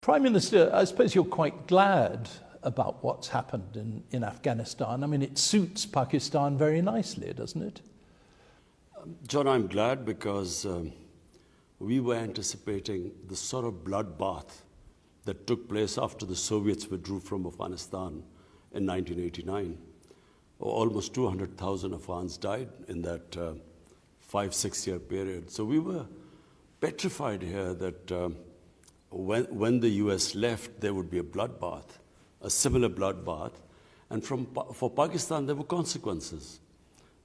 Prime Minister, I suppose you're quite glad about what's happened in Afghanistan. I mean, it suits Pakistan very nicely, doesn't it? John, I'm glad because we were anticipating the sort of bloodbath that took place after the Soviets withdrew from Afghanistan in 1989. Almost 200,000 Afghans died in that 5-6 year period. So we were petrified here that when the US left, there would be a bloodbath, a similar bloodbath. And for Pakistan, there were consequences.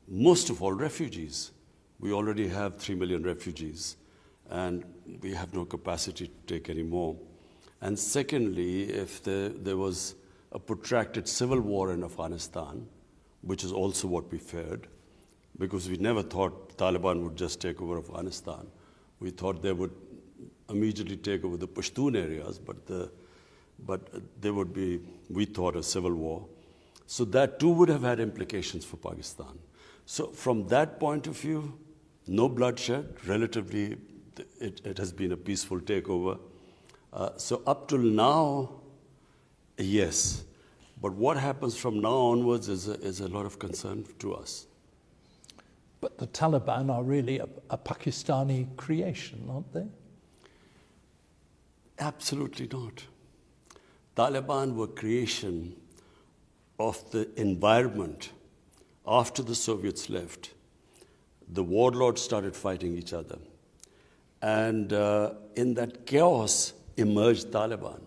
Most of all, refugees. We already have 3 million refugees, and we have no capacity to take any more. And secondly, if there was a protracted civil war in Afghanistan, which is also what we feared, because we never thought Taliban would just take over Afghanistan. We thought they would immediately take over the Pashtun areas, but there would be, we thought, a civil war. So that too would have had implications for Pakistan. So from that point of view, no bloodshed, relatively, it has been a peaceful takeover. So up till now, yes. But what happens from now onwards is a lot of concern to us. But the Taliban are really a Pakistani creation, aren't they? Absolutely not. Taliban were creation of the environment after the Soviets left. The warlords started fighting each other. And in that chaos emerged Taliban.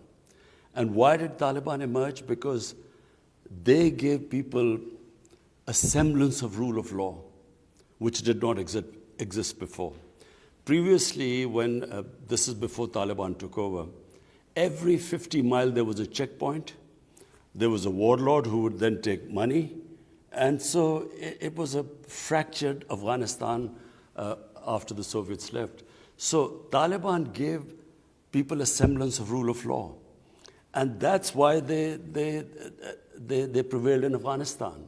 And why did Taliban emerge? Because they gave people a semblance of rule of law, which did not exist before. Previously, when this is before Taliban took over, every 50 miles there was a checkpoint. There was a warlord who would then take money. And so it was a fractured Afghanistan after the Soviets left. So Taliban gave people a semblance of rule of law. And that's why they prevailed in Afghanistan.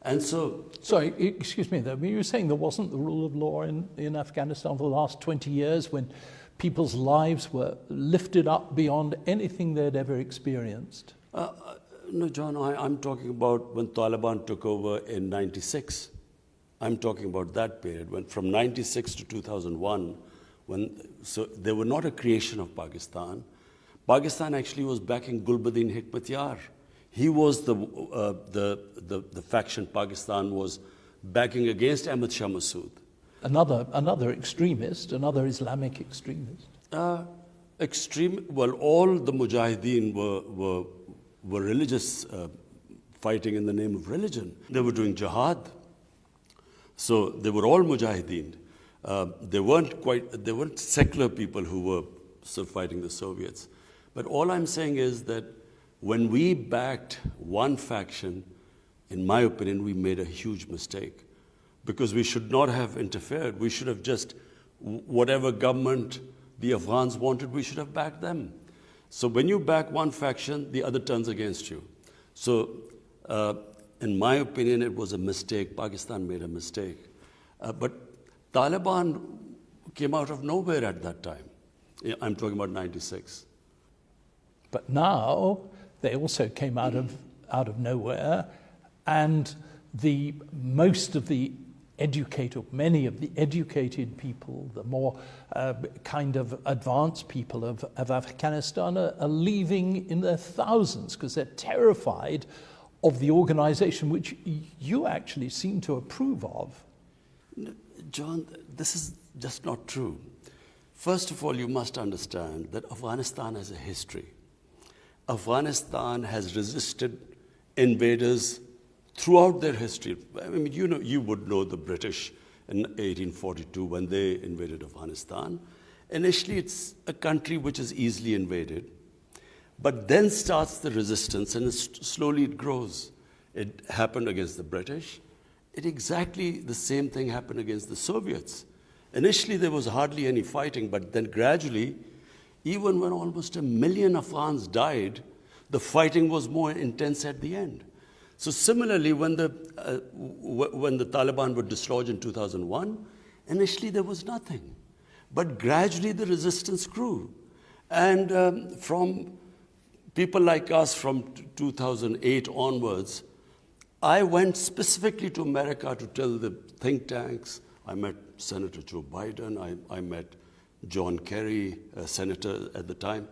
And so... Sorry, excuse me, though. You were saying there wasn't the rule of law in Afghanistan for the last 20 years when people's lives were lifted up beyond anything they'd ever experienced? No, John, I'm talking about when Taliban took over in 96. I'm talking about that period, when from 96 to 2001, so they were not a creation of Pakistan. Pakistan actually was backing Gulbuddin Hikmatyar. He was the faction Pakistan was backing against Ahmad Shah Massoud. Another extremist, another Islamic extremist. Well, all the Mujahideen were religious, fighting in the name of religion. They were doing jihad. So they were all Mujahideen. They weren't secular people who were still fighting the Soviets. But all I'm saying is that when we backed one faction, in my opinion, we made a huge mistake. Because we should not have interfered. We should have just, whatever government the Afghans wanted, we should have backed them. So when you back one faction, the other turns against you. So in my opinion, it was a mistake. Pakistan made a mistake. But Taliban came out of nowhere at that time. I'm talking about 96. But now they also came out of nowhere, and many of the educated people, the more kind of advanced people of Afghanistan are leaving in their thousands because they're terrified of the organization which you actually seem to approve of. John, this is just not true. First of all, you must understand that Afghanistan has a history. Afghanistan has resisted invaders throughout their history. I mean, you would know the British in 1842 when they invaded Afghanistan. Initially, it's a country which is easily invaded, but then starts the resistance, and slowly it grows. It happened against the British. Exactly the same thing happened against the Soviets. Initially, there was hardly any fighting, but then gradually, even when almost 1 million Afghans died, the fighting was more intense at the end. So similarly, when the Taliban were dislodged in 2001, initially there was nothing. But gradually the resistance grew. And from people like us from 2008 onwards, I went specifically to America to tell the think tanks. I met Senator Joe Biden, I met John Kerry, a senator at the time,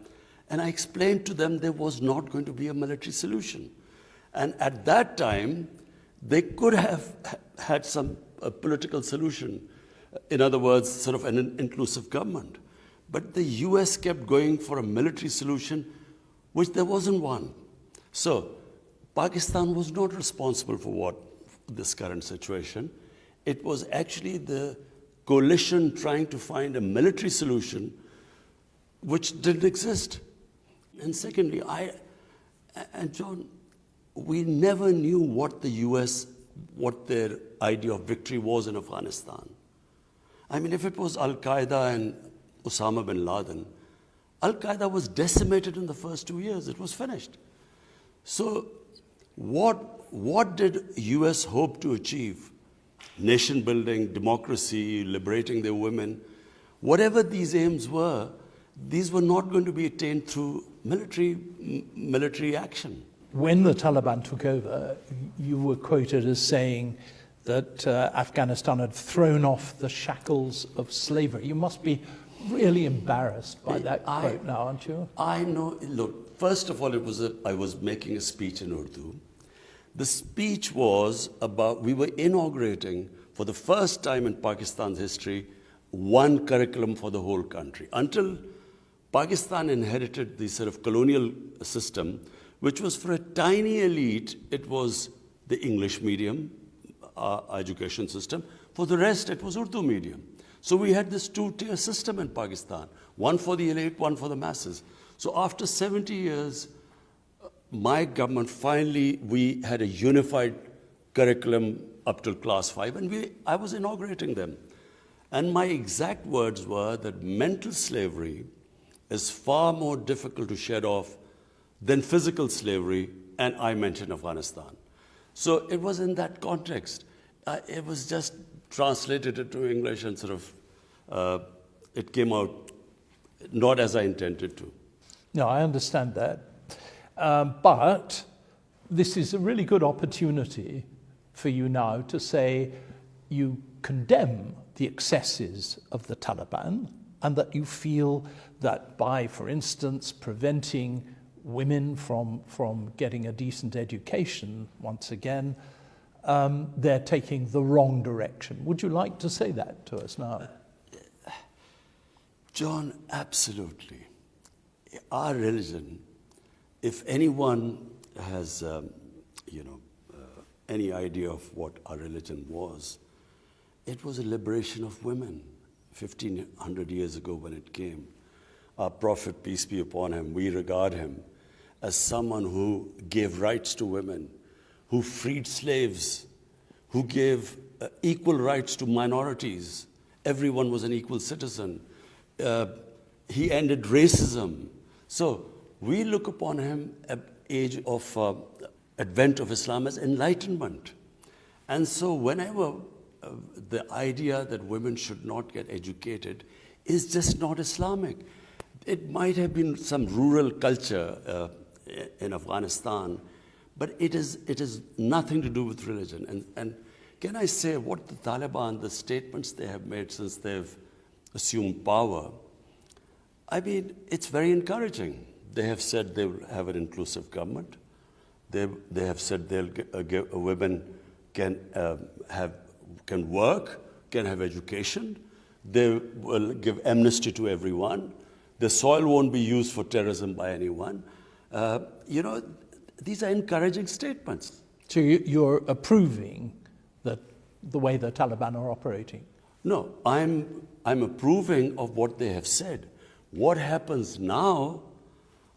and I explained to them there was not going to be a military solution. And at that time, they could have had a political solution. In other words, sort of an inclusive government. But the US kept going for a military solution, which there wasn't one. So Pakistan was not responsible for this current situation. It was actually the coalition trying to find a military solution which didn't exist. And secondly, and John, we never knew what the US, what their idea of victory was in Afghanistan. I mean, if it was Al-Qaeda and Osama bin Laden, Al-Qaeda was decimated in the first 2 years. It was finished. So what did US hope to achieve? Nation building, democracy, liberating their women. Whatever these aims were, these were not going to be attained through military action. When the Taliban took over, you were quoted as saying that Afghanistan had thrown off the shackles of slavery. You must be really embarrassed by that quote now, aren't you? I know. Look, first of all, I was making a speech in Urdu. The speech was about, we were inaugurating, for the first time in Pakistan's history, one curriculum for the whole country. Until Pakistan inherited the sort of colonial system, which was for a tiny elite, it was the English medium education system. For the rest, it was Urdu medium. So we had this two-tier system in Pakistan, one for the elite, one for the masses. So after 70 years, my government finally, we had a unified curriculum up till class 5, and I was inaugurating them. And my exact words were that mental slavery is far more difficult to shed off than physical slavery, and I mentioned Afghanistan. So it was in that context. It was just translated into English and sort of, it came out not as I intended to. No, I understand that. But this is a really good opportunity for you now to say you condemn the excesses of the Taliban and that you feel that by, for instance, preventing women from getting a decent education, once again, they're taking the wrong direction. Would you like to say that to us now? John, absolutely. Our religion, if anyone has, any idea of what our religion was, it was a liberation of women 1,500 years ago when it came. Our Prophet, peace be upon him, we regard him as someone who gave rights to women, who freed slaves, who gave equal rights to minorities. Everyone was an equal citizen. He ended racism. So we look upon him at age of advent of Islam as enlightenment. And so whenever the idea that women should not get educated is just not Islamic. It might have been some rural culture in Afghanistan, but it is nothing to do with religion. And can I say what the Taliban, the statements they have made since they've assumed power, I mean, it's very encouraging. They have said they will have an inclusive government. They have said women can work, can have education. They will give amnesty to everyone. The soil won't be used for terrorism by anyone. These are encouraging statements. So you're approving the way the Taliban are operating? No, I'm approving of what they have said. What happens now,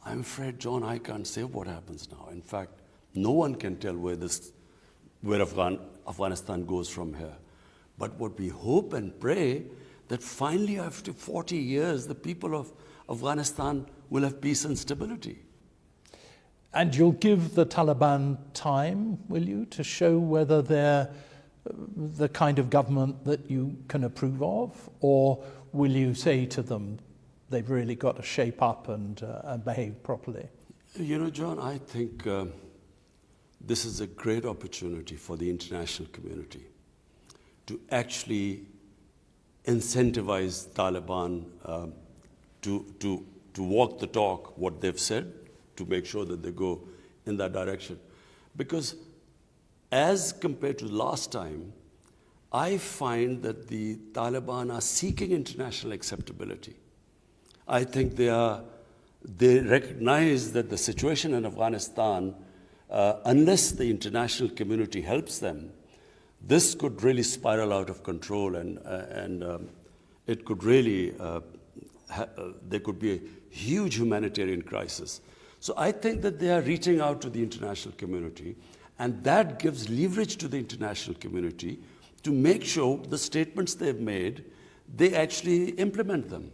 I'm afraid, John, I can't say what happens now. In fact, no one can tell where Afghanistan goes from here. But what we hope and pray that finally after 40 years, the people of Afghanistan will have peace and stability. And you'll give the Taliban time, will you, to show whether they're the kind of government that you can approve of? Or will you say to them, they've really got to shape up and behave properly? You know, John, I think this is a great opportunity for the international community to actually incentivize Taliban to walk the talk, what they've said, to make sure that they go in that direction. Because as compared to last time, I find that the Taliban are seeking international acceptability. I think they recognize that the situation in Afghanistan, unless the international community helps them, this could really spiral out of control, and it could really, there could be a huge humanitarian crisis. So I think that they are reaching out to the international community, and that gives leverage to the international community to make sure the statements they've made, they actually implement them.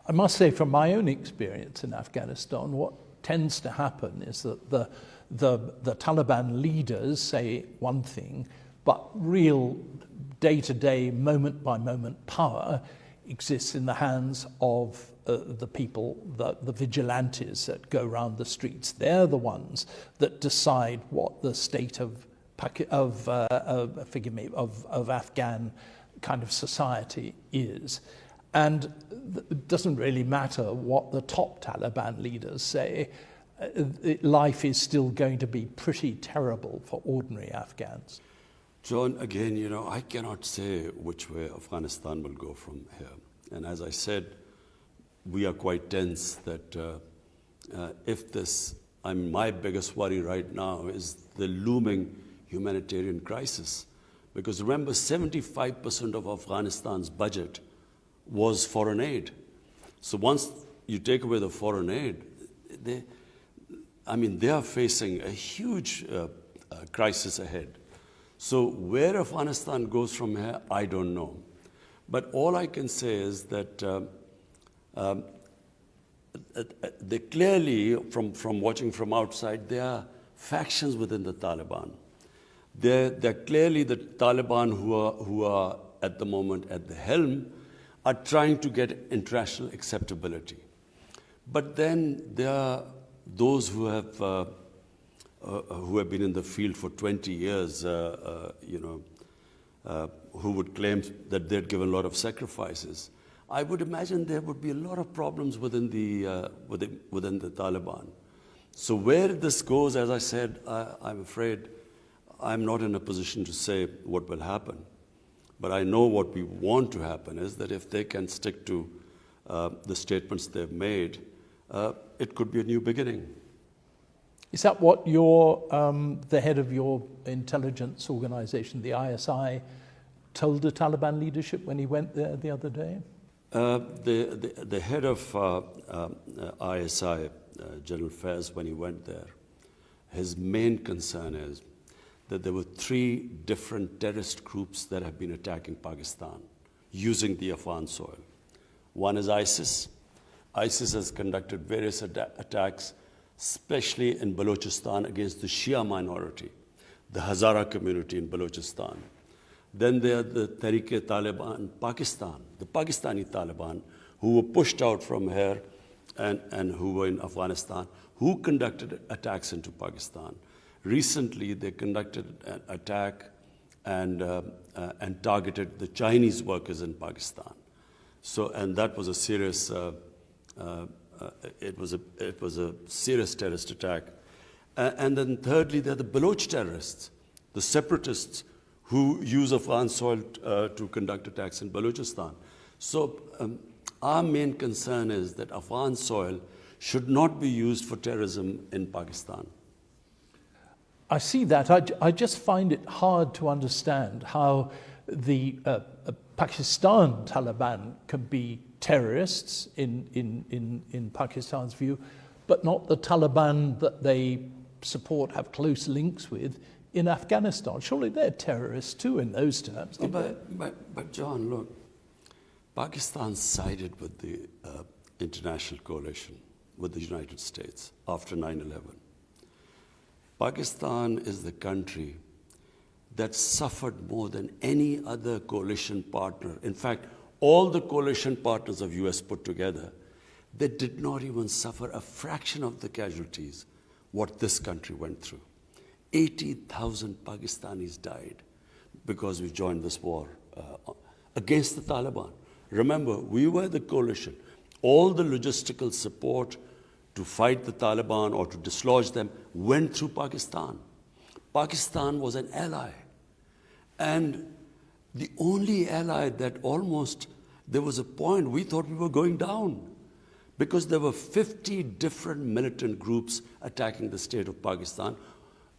I must say, from my own experience in Afghanistan, what tends to happen is that the Taliban leaders say one thing, but real day-to-day, moment-by-moment power exists in the hands of the people, the vigilantes that go around the streets. They're the ones that decide what the state of Afghan kind of society is. And it doesn't really matter what the top Taliban leaders say, life is still going to be pretty terrible for ordinary Afghans. John, again, you know, I cannot say which way Afghanistan will go from here. And as I said, we are quite tense that if this, my biggest worry right now is the looming humanitarian crisis. Because remember, 75% of Afghanistan's budget was foreign aid. So once you take away the foreign aid, they are facing a huge crisis ahead. So where Afghanistan goes from here, I don't know. But all I can say is that they clearly, from watching from outside, there are factions within the Taliban. They're clearly the Taliban who are at the moment at the helm are trying to get international acceptability. But then there are those who have been in the field for 20 years, who would claim that they'd given a lot of sacrifices. I would imagine there would be a lot of problems within the Taliban. So where this goes, as I said, I'm afraid I'm not in a position to say what will happen. But I know what we want to happen is that if they can stick to the statements they've made, it could be a new beginning. Is that what the head of your intelligence organization, the ISI, told the Taliban leadership when he went there the other day? The head of ISI, General Faiz, when he went there, his main concern is that there were 3 different terrorist groups that have been attacking Pakistan using the Afghan soil. One is ISIS. ISIS has conducted various attacks, especially in Balochistan, against the Shia minority, the Hazara community in Balochistan. Then there are the Tehrik-e-Taliban Pakistan, the Pakistani Taliban, who were pushed out from here and who were in Afghanistan, who conducted attacks into Pakistan. Recently, they conducted an attack and targeted the Chinese workers in Pakistan. So, and that was a serious, it was a serious terrorist attack. And then thirdly, there are the Baloch terrorists, the separatists who use Afghan soil to conduct attacks in Balochistan. So our main concern is that Afghan soil should not be used for terrorism in Pakistan. I see that. I just find it hard to understand how the Pakistan Taliban can be terrorists in Pakistan's view, but not the Taliban that they support, have close links with in Afghanistan. Surely they're terrorists too in those terms. But John, look, Pakistan sided with the international coalition, with the United States after 9/11. Pakistan is the country that suffered more than any other coalition partner. In fact, all the coalition partners of US put together, they did not even suffer a fraction of the casualties what this country went through. 80,000 Pakistanis died because we joined this war against the Taliban. Remember, we were the coalition. All the logistical support to fight the Taliban or to dislodge them went through Pakistan. Pakistan was an ally. And the only ally that almost, there was a point we thought we were going down because there were 50 different militant groups attacking the state of Pakistan,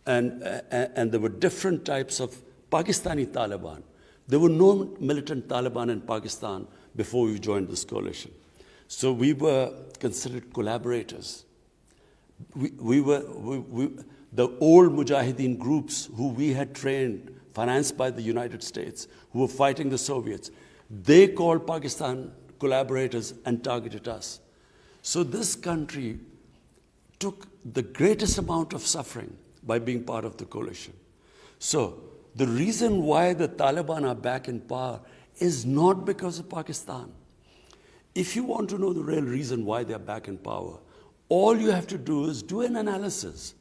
and there were different types of Pakistani Taliban. There were no militant Taliban in Pakistan before we joined this coalition. So we were considered collaborators. The old Mujahideen groups who we had trained, financed by the United States, who were fighting the Soviets, they called Pakistan collaborators and targeted us. So this country took the greatest amount of suffering by being part of the coalition. So the reason why the Taliban are back in power is not because of Pakistan. If you want to know the real reason why they're back in power, all you have to do is do an analysis.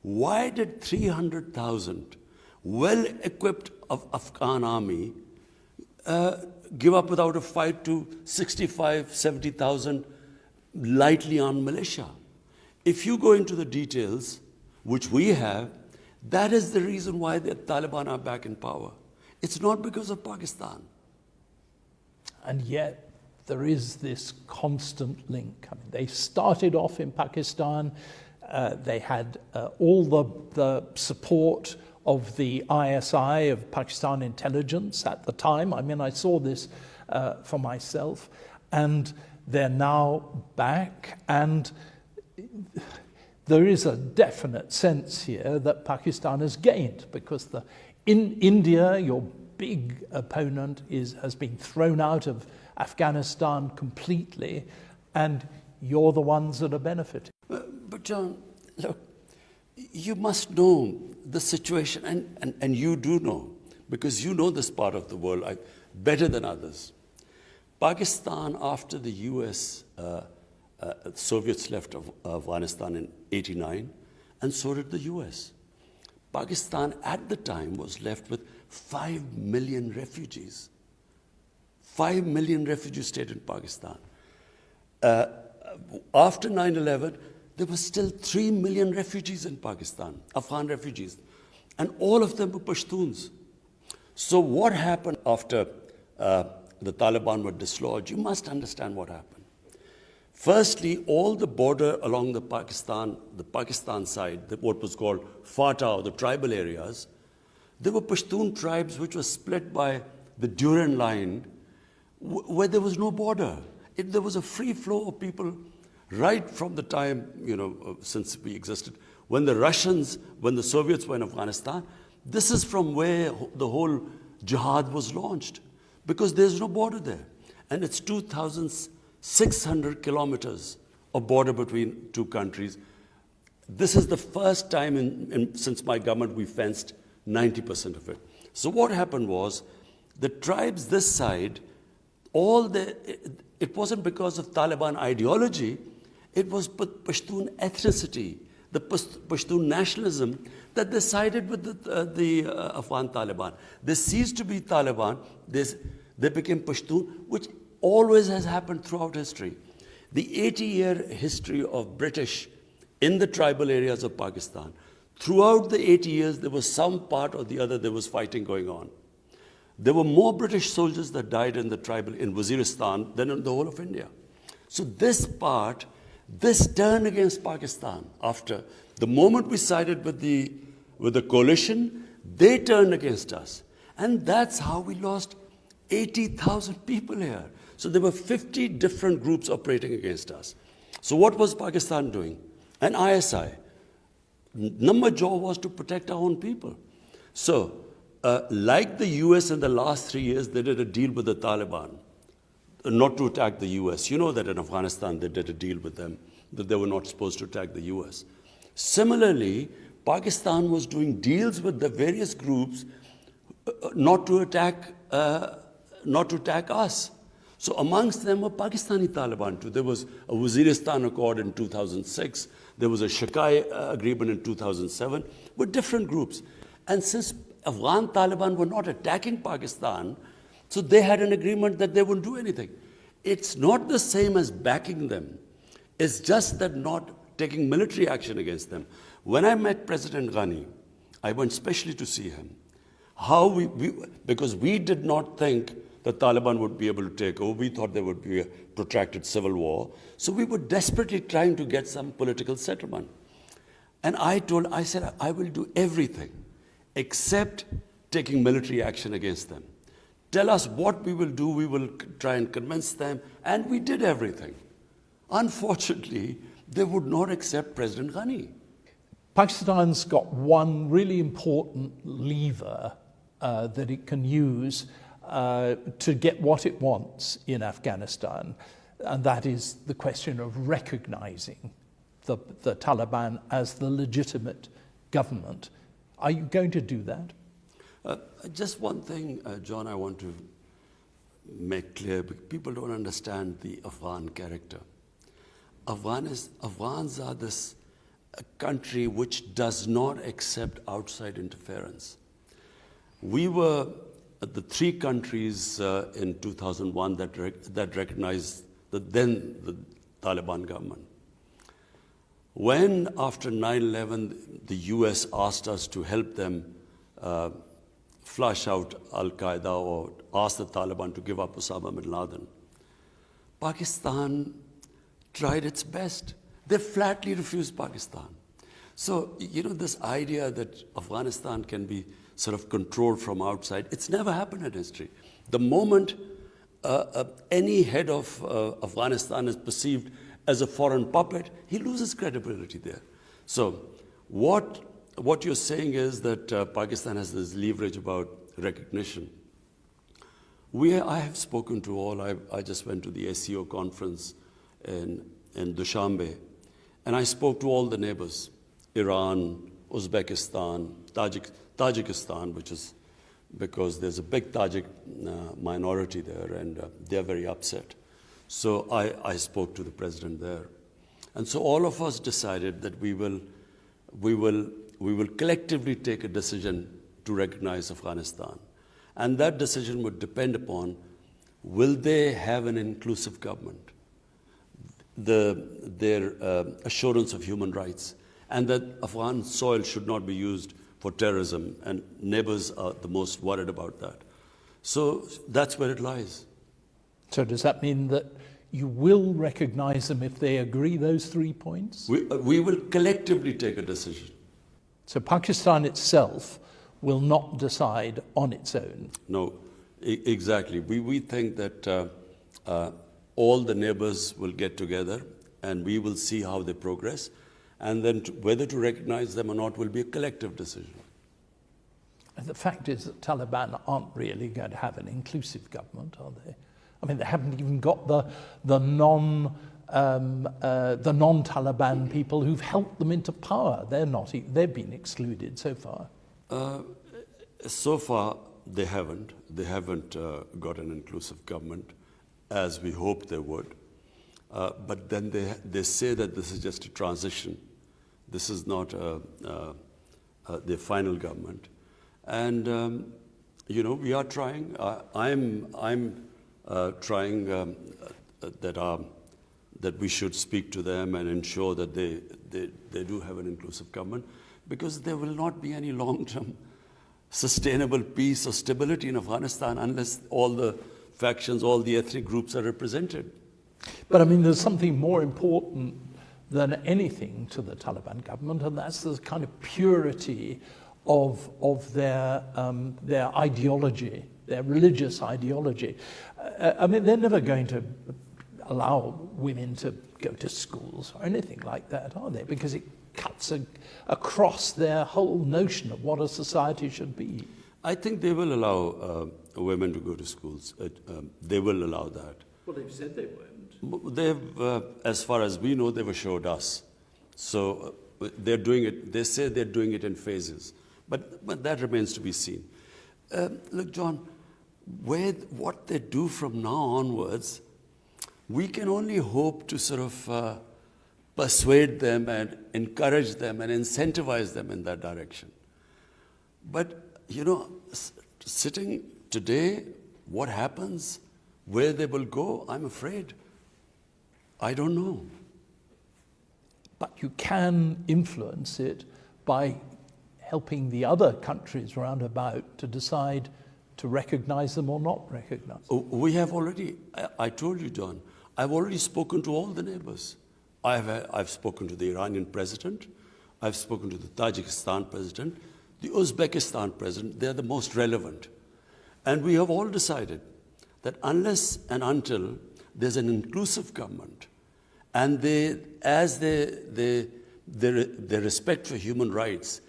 Why did 300,000 well-equipped Afghan army give up without a fight to 65, 70,000 lightly armed militia? If you go into the details, which we have, that is the reason why the Taliban are back in power. It's not because of Pakistan. And yet there is this constant link. I mean, they started off in Pakistan. They had all the support of the ISI, of Pakistan intelligence at the time. I mean, I saw this for myself. And they're now back. And there is a definite sense here that Pakistan has gained, because in India, your big opponent has been thrown out of Afghanistan completely, and you're the ones that are benefiting. But John, look, you must know the situation, and you do know, because you know this part of the world better than others. Pakistan, after the US, Soviets left Afghanistan in '89, and so did the US. Pakistan at the time was left with 5 million refugees. 5 million refugees stayed in Pakistan. After 9/11, there were still 3 million refugees in Pakistan, Afghan refugees, and all of them were Pashtuns. So what happened after the Taliban were dislodged? You must understand what happened. Firstly, all the border along the Pakistan side, what was called Fatah, the tribal areas, there were Pashtun tribes which were split by the Durand line, where there was no border. There was a free flow of people right from the time, since we existed. When the Soviets were in Afghanistan, this is from where the whole jihad was launched, because there's no border there. And it's 2,600 kilometers of border between two countries. This is the first time since my government we fenced 90% of it. So what happened was, the tribes this side, it wasn't because of Taliban ideology, it was Pashtun ethnicity, the Pashtun nationalism, that they sided with the Afghan Taliban. They ceased to be Taliban, they became Pashtun, which always has happened throughout history. The 80-year history of British in the tribal areas of Pakistan, throughout the 80 years, there was some part or the other, there was fighting going on. There were more British soldiers that died in Waziristan than in the whole of India. So this turned against Pakistan. After the moment we sided with the coalition, they turned against us. And that's how we lost 80,000 people here. So there were 50 different groups operating against us. So what was Pakistan doing? And ISI. Number job was to protect our own people. So, like the US in the last 3 years, they did a deal with the Taliban, not to attack the US. You know that in Afghanistan, they did a deal with them, that they were not supposed to attack the US. Similarly, Pakistan was doing deals with the various groups not to attack us. So amongst them were Pakistani Taliban too. There was a Waziristan Accord in 2006. There was a Shakai agreement in 2007 with different groups. And since Afghan Taliban were not attacking Pakistan, so they had an agreement that they wouldn't do anything. It's not the same as backing them. It's just that not taking military action against them. When I met President Ghani, I went specially to see him. Because we did not think the Taliban would be able to take over. We thought there would be a protracted civil war. So we were desperately trying to get some political settlement. And I said, I will do everything except taking military action against them. Tell us what we will do, we will try and convince them, and we did everything. Unfortunately, they would not accept President Ghani. Pakistan's got one really important lever that it can use to get what it wants in Afghanistan, and that is the question of recognizing the Taliban as the legitimate government. Are you going to do that? Just one thing, John, I want to make clear. People don't understand the Afghan character. Afghans are this country which does not accept outside interference. We were the three countries in 2001 that recognized the Taliban government. When, after 9/11, the US asked us to help them flush out Al-Qaeda or ask the Taliban to give up Osama bin Laden, Pakistan tried its best. They flatly refused Pakistan. So, this idea that Afghanistan can be sort of controlled from outside, it's never happened in history. The moment any head of Afghanistan is perceived as a foreign puppet, he loses credibility there. So what you're saying is that Pakistan has this leverage about recognition. I have spoken to all. I just went to the SCO conference in Dushanbe, and I spoke to all the neighbors, Iran, Uzbekistan, Tajikistan, which is because there's a big Tajik minority there, and they're very upset. So I spoke to the president there. And so all of us decided that we will collectively take a decision to recognize Afghanistan. And that decision would depend upon, will they have an inclusive government, their assurance of human rights, and that Afghan soil should not be used for terrorism, and neighbors are the most worried about that. So that's where it lies. So does that mean that you will recognize them if they agree those 3 points? We will collectively take a decision. So Pakistan itself will not decide on its own? No, exactly. We think that all the neighbors will get together and we will see how they progress. And then whether to recognize them or not will be a collective decision. And the fact is that Taliban aren't really going to have an inclusive government, are they? I mean, they haven't even got the non-Taliban people who've helped them into power. They've been excluded so far. So far, they haven't. They haven't got an inclusive government, as we hoped they would. But then they say that this is just a transition. This is not the final government. And we are trying. I'm trying that we should speak to them and ensure that they do have an inclusive government, because there will not be any long-term sustainable peace or stability in Afghanistan unless all the factions, all the ethnic groups are represented. But I mean, there's something more important than anything to the Taliban government, and that's the kind of purity of their ideology, their religious ideology. I mean, they're never going to allow women to go to schools or anything like that, are they? Because it cuts across their whole notion of what a society should be. I think they will allow women to go to schools. They will allow that. Well, they've said they won't. They've, as far as we know, they've assured us. So they're doing it. They say they're doing it in phases, but that remains to be seen. Look, John, with what they do from now onwards, we can only hope to sort of persuade them and encourage them and incentivize them in that direction. But, you know, sitting today, what happens, where they will go, I'm afraid, I don't know. But you can influence it by helping the other countries round about to decide to recognize them or not recognize them. We have already, I told you, John, I've already spoken to all the neighbors. I've spoken to the Iranian president, I've spoken to the Tajikistan president, the Uzbekistan president, they're the most relevant. And we have all decided that unless and until there's an inclusive government, and their respect for human rights,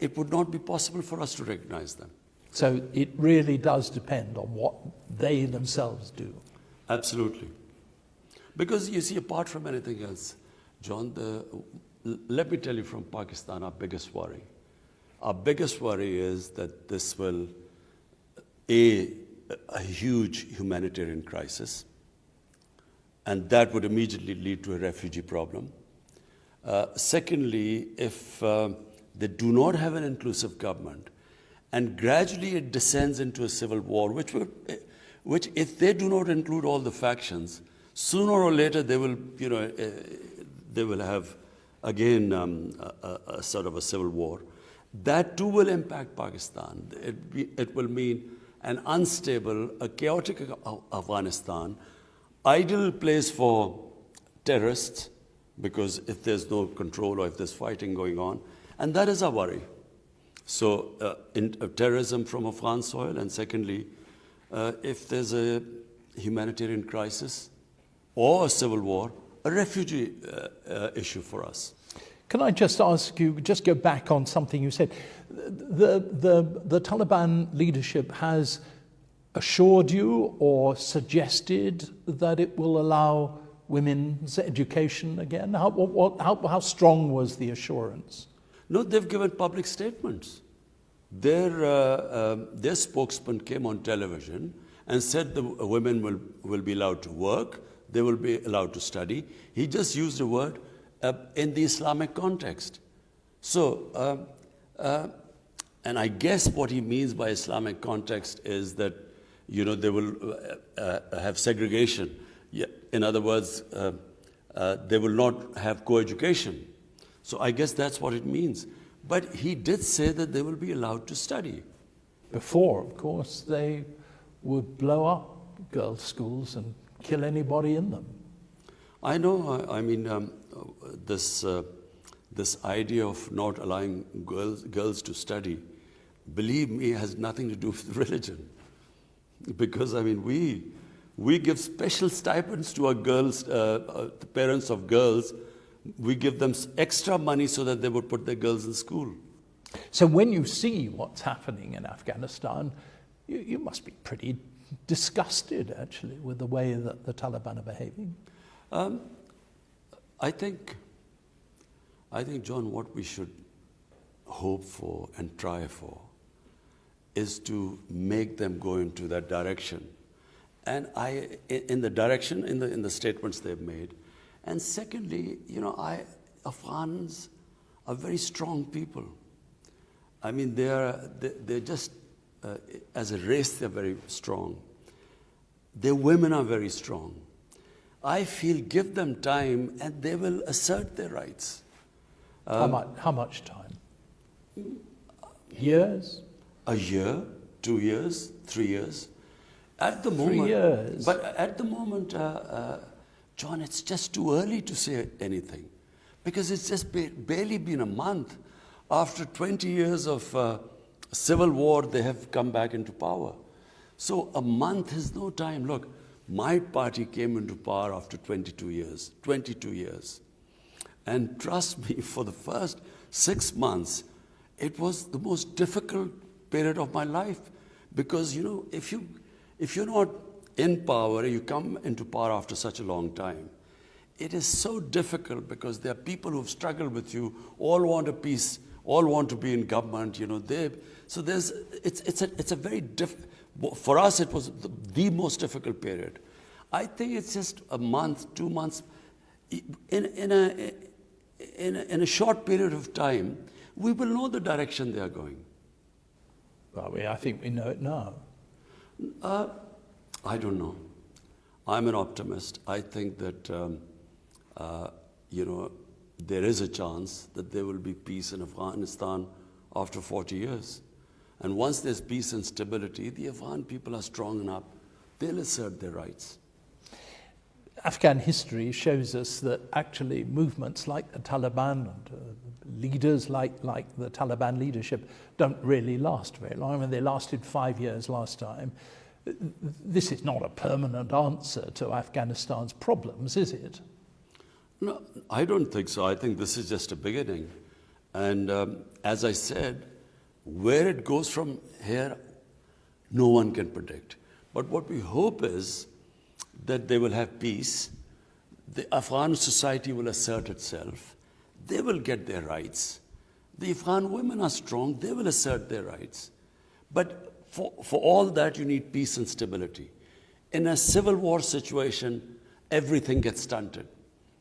it would not be possible for us to recognize them. So it really does depend on what they themselves do. Absolutely. Because you see, apart from anything else, John, let me tell you from Pakistan, our biggest worry. Our biggest worry is that this will, a huge humanitarian crisis, and that would immediately lead to a refugee problem. Secondly, if they do not have an inclusive government, and gradually it descends into a civil war, which if they do not include all the factions, sooner or later they will, they will have again a sort of a civil war. That too will impact Pakistan. It will mean an unstable, a chaotic Afghanistan, ideal place for terrorists, because if there's no control or if there's fighting going on, and that is our worry. So terrorism from Afghan soil, and secondly, if there's a humanitarian crisis or a civil war, a refugee issue for us. Can I just ask you, just go back on something you said? The Taliban leadership has assured you or suggested that it will allow women's education again? How strong was the assurance? No, they've given public statements. Their spokesman came on television and said the women will be allowed to work, they will be allowed to study. He just used a word in the Islamic context. So, and I guess what he means by Islamic context is that, they will have segregation. In other words, they will not have co-education. So I guess that's what it means. But he did say that they will be allowed to study. Before, of course, they would blow up girls' schools and kill anybody in them. I know. I mean, this idea of not allowing girls to study, believe me, has nothing to do with religion. Because, I mean, we give special stipends to our girls, the parents of girls. We give them extra money so that they would put their girls in school. So when you see what's happening in Afghanistan, you must be pretty disgusted, actually, with the way that the Taliban are behaving. I think, John, what we should hope for and try for is to make them go into that direction. And in the statements they've made. And secondly, Afghans are very strong people. I mean, they're just, as a race, they're very strong. Their women are very strong. I feel give them time and they will assert their rights. How much time? Years? A year, 2 years, 3 years. At the moment, 3 years. But at the moment, John, it's just too early to say anything, because it's just barely been a month. After 20 years of civil war, they have come back into power. So a month is no time. Look, my party came into power after 22 years. 22 years. And trust me, for the first 6 months, it was the most difficult period of my life. Because, if you're not in power, you come into power after such a long time, it is so difficult, because there are people who've struggled with you, all want a peace, all want to be in government, so it's a very For us, it was the most difficult period. I think it's just a month, 2 months. In a short period of time, we will know the direction they are going. Well, I think we know it now. I don't know. I'm an optimist. I think that, there is a chance that there will be peace in Afghanistan after 40 years. And once there's peace and stability, the Afghan people are strong enough, they'll assert their rights. Afghan history shows us that actually movements like the Taliban and leaders like the Taliban leadership don't really last very long. I mean, they lasted 5 years last time. This is not a permanent answer to Afghanistan's problems, is it? No, I don't think so. I think this is just a beginning. And as I said, where it goes from here, no one can predict. But what we hope is that they will have peace, the Afghan society will assert itself, they will get their rights. The Afghan women are strong, they will assert their rights. But for all that, you need peace and stability. In a civil war situation, everything gets stunted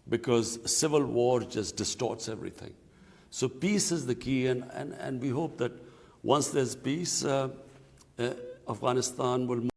because civil war just distorts everything. So peace is the key, and we hope that once there's peace, Afghanistan will